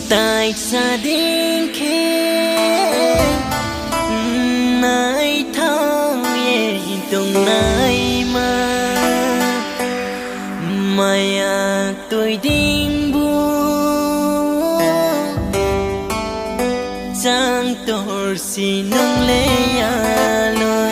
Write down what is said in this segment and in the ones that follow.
tại gia đình kia nay thao ye tung nay mà tôi đinh bu giang tor si nông lê lôi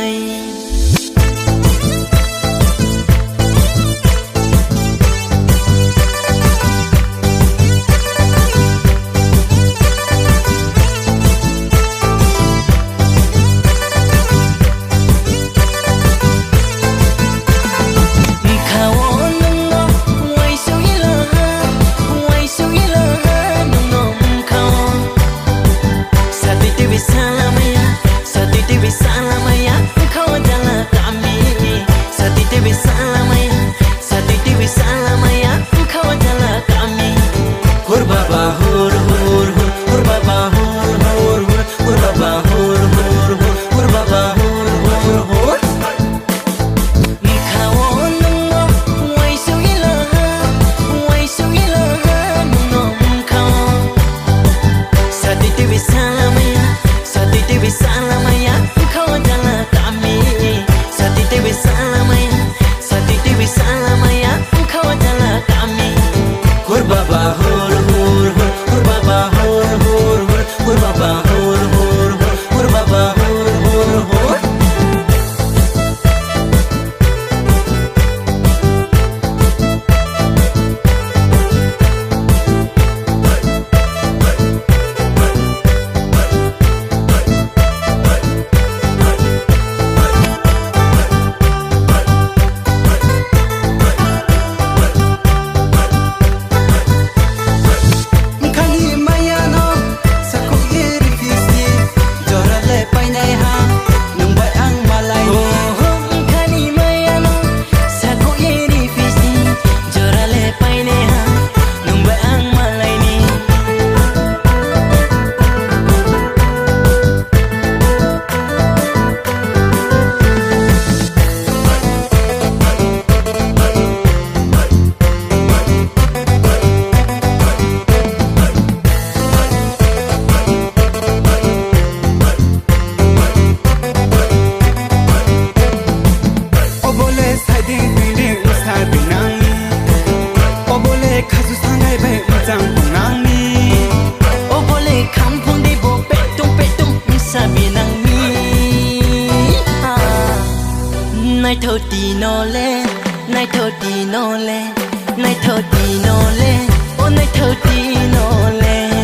nay thôi đi nó lên, nay thôi đi nó lên, nay thôi đi nó lên, ô nay thôi đi nó lên.